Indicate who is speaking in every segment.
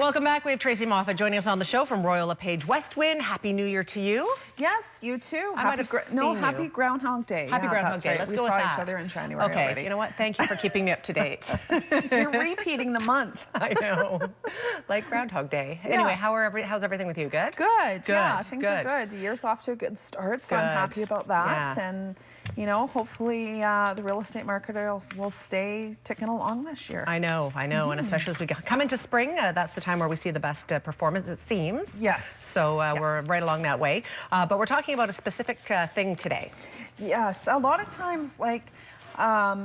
Speaker 1: Welcome back. We have Tracy Moffett joining us on the show from Royal LePage Westwind. Happy New Year to you.
Speaker 2: Yes, you too.
Speaker 1: Happy
Speaker 2: Groundhog Day.
Speaker 1: Happy Groundhog Day.
Speaker 2: Right.
Speaker 1: Let's
Speaker 2: we
Speaker 1: go with
Speaker 2: saw
Speaker 1: that.
Speaker 2: each other in January
Speaker 1: Okay,
Speaker 2: already.
Speaker 1: you know what? Thank you for keeping me up to date.
Speaker 2: You're repeating the month.
Speaker 1: I know. Like Groundhog Day.
Speaker 2: Yeah.
Speaker 1: Anyway, how's everything with you? Good?
Speaker 2: Good.
Speaker 1: Good.
Speaker 2: Yeah, things are
Speaker 1: Good.
Speaker 2: good. The year's off to a good start, so I'm
Speaker 1: Good.
Speaker 2: happy about that.
Speaker 1: Yeah.
Speaker 2: And, you know, hopefully the real estate market will stay ticking along this year.
Speaker 1: I know. And especially as we come into spring, that's the time where we see the best performance, it seems.
Speaker 2: Yes.
Speaker 1: So we're right along that way. But we're talking about a specific thing today.
Speaker 2: Yes, a lot of times, like,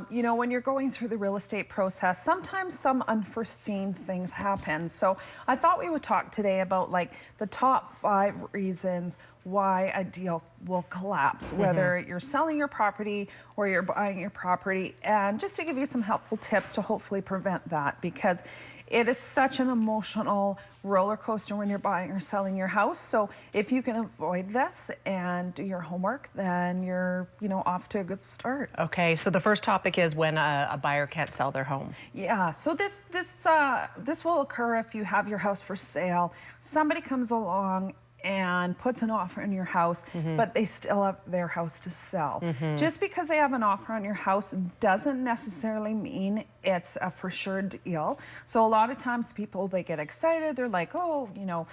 Speaker 2: you know, when you're going through the real estate process, sometimes some unforeseen things happen. So I thought we would talk today about like the top 5 reasons why a deal will collapse, whether you're selling your property or you're buying your property, and just to give you some helpful tips to hopefully prevent that, because it is such an emotional roller coaster when you're buying or selling your house. So if you can avoid this and do your homework, then you're, you know, off to a good start.
Speaker 1: Okay, so the first topic is when a buyer can't sell their home.
Speaker 2: Yeah, so this will occur if you have your house for sale. Somebody comes along and puts an offer on your house, but they still have their house to sell. Just because they have an offer on your house doesn't necessarily mean it's a for sure deal. So a lot of times people, they get excited. They're like, oh, you know,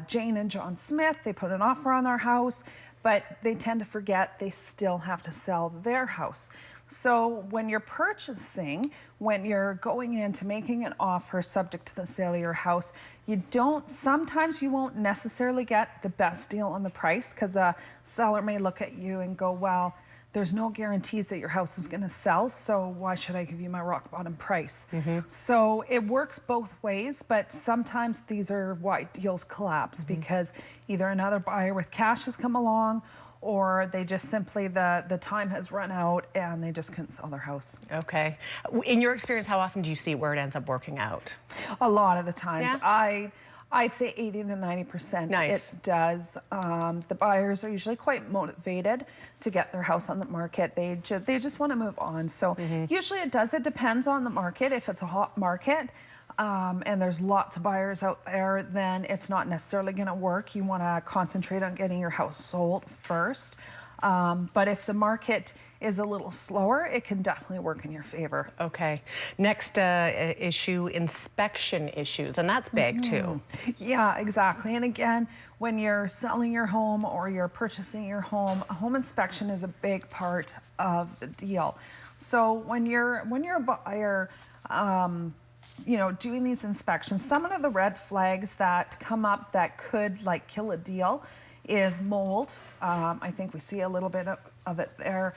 Speaker 2: Jane and John Smith, they put an offer on their house, but they tend to forget they still have to sell their house. So when you're purchasing, when you're going into making an offer subject to the sale of your house, sometimes you won't necessarily get the best deal on the price, because a seller may look at you and go, well, there's no guarantees that your house is going to sell, so why should I give you my rock bottom price? So it works both ways, but sometimes these are why deals collapse, because either another buyer with cash has come along, or they just simply, the time has run out and they just couldn't sell their house.
Speaker 1: Okay. In your experience, how often do you see where it ends up working out?
Speaker 2: A lot of the times.
Speaker 1: Yeah?
Speaker 2: I'd say 80 to 90%
Speaker 1: Nice.
Speaker 2: it does. The buyers are usually quite motivated to get their house on the market. They just want to move on. So usually it does. It depends on the market. If it's a hot market, and there's lots of buyers out there, then it's not necessarily going to work. You want to concentrate on getting your house sold first. But if the market is a little slower, it can definitely work in your favor.
Speaker 1: Okay. Next issue, inspection issues, and that's big too.
Speaker 2: Yeah, exactly. And again, when you're selling your home or you're purchasing your home, a home inspection is a big part of the deal. So when you're a buyer, you know, doing these inspections, some of the red flags that come up that could like kill a deal is mold. I think we see a little bit of it there.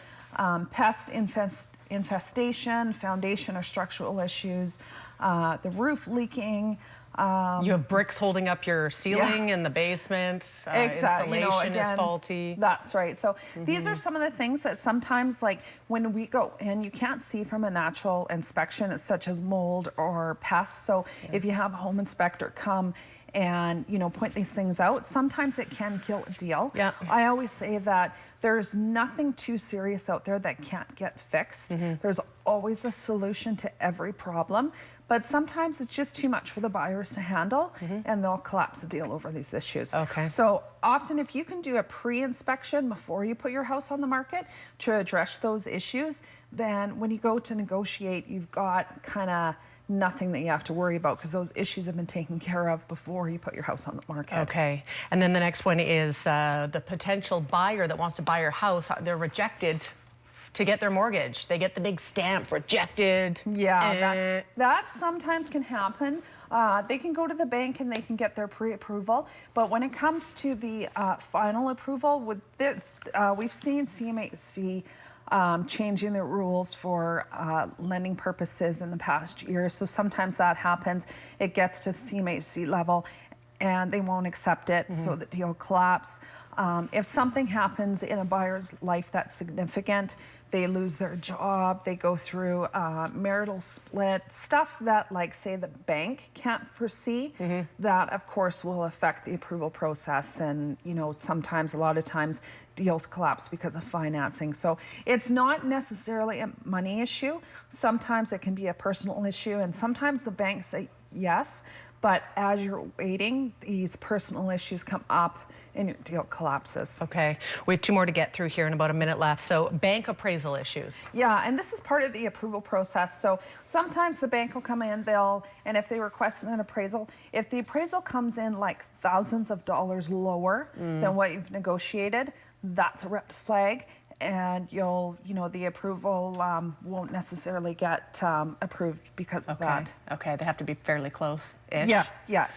Speaker 2: Pest infestation, foundation or structural issues, the roof leaking.
Speaker 1: You have bricks holding up your ceiling in the basement.
Speaker 2: Exactly.
Speaker 1: Insulation
Speaker 2: is
Speaker 1: faulty.
Speaker 2: That's right. So these are some of the things that sometimes, like when we go in, you can't see from a natural inspection, such as mold or pests. So if you have a home inspector come and, you know, point these things out, sometimes it can kill a deal.
Speaker 1: Yeah.
Speaker 2: I always say that there's nothing too serious out there that can't get fixed. There's always a solution to every problem, but sometimes it's just too much for the buyers to handle, and they'll collapse the deal over these issues.
Speaker 1: Okay.
Speaker 2: So often if you can do a pre-inspection before you put your house on the market to address those issues, then when you go to negotiate, you've got kind of nothing that you have to worry about, because those issues have been taken care of before you put your house on the market.
Speaker 1: Okay. And then the next one is the potential buyer that wants to buy your house. They're rejected to get their mortgage. They get the big stamp, rejected.
Speaker 2: Yeah, that sometimes can happen. They can go to the bank and they can get their pre-approval, but when it comes to the final approval, we've seen CMHC changing the rules for lending purposes in the past year. So sometimes that happens. It gets to the CMHC level and they won't accept it, so the deal collapses. If something happens in a buyer's life that's significant, they lose their job, they go through marital split, stuff that, like, say, the bank can't foresee, that, of course, will affect the approval process. And, you know, sometimes, a lot of times, deals collapse because of financing. So it's not necessarily a money issue. Sometimes it can be a personal issue, and sometimes the banks say yes, But as you're waiting, these personal issues come up and your deal collapses.
Speaker 1: Okay, we have 2 more to get through here in about a minute left. So bank appraisal issues.
Speaker 2: Yeah, and this is part of the approval process. So sometimes the bank will come in, and if they request an appraisal, if the appraisal comes in like thousands of dollars lower than what you've negotiated, that's a red flag. And the approval won't necessarily get approved because of that.
Speaker 1: Okay, they have to be fairly close-ish.
Speaker 2: Yes, yeah.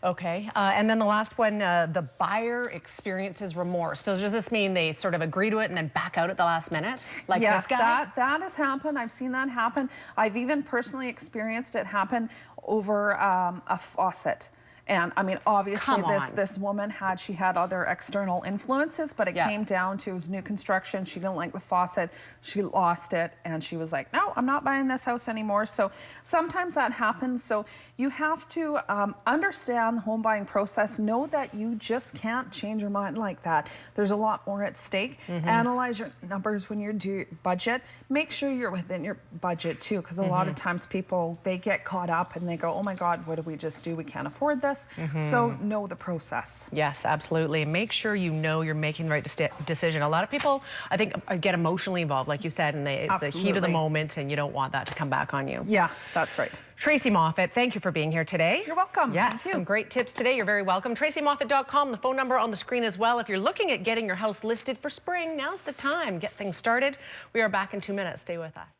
Speaker 1: Okay, and then the last one, the buyer experiences remorse. So does this mean they sort of agree to it and then back out at the last minute? Like
Speaker 2: yes,
Speaker 1: this guy?
Speaker 2: that has happened. I've seen that happen. I've even personally experienced it happen over a faucet. And I mean, obviously, this woman had other external influences, but it came down to, it was new construction. She didn't like the faucet. She lost it, and she was like, no, I'm not buying this house anymore. So sometimes that happens. So you have to understand the home buying process. Know that you just can't change your mind like that. There's a lot more at stake. Analyze your numbers when you do your budget. Make sure you're within your budget too, because a lot of times people, they get caught up and they go, oh my God, what did we just do? We can't afford this. So know the process.
Speaker 1: Yes, absolutely. Make sure you know you're making the right decision. A lot of people, I think, get emotionally involved, like you said, and it's the heat of the moment, and you don't want that to come back on you.
Speaker 2: Yeah, that's right.
Speaker 1: Tracy Moffett, thank you for being here today.
Speaker 2: You're welcome.
Speaker 1: Yes, some great tips today. You're very welcome. TracyMoffett.com, the phone number on the screen as well. If you're looking at getting your house listed for spring, now's the time. Get things started. We are back in 2 minutes. Stay with us.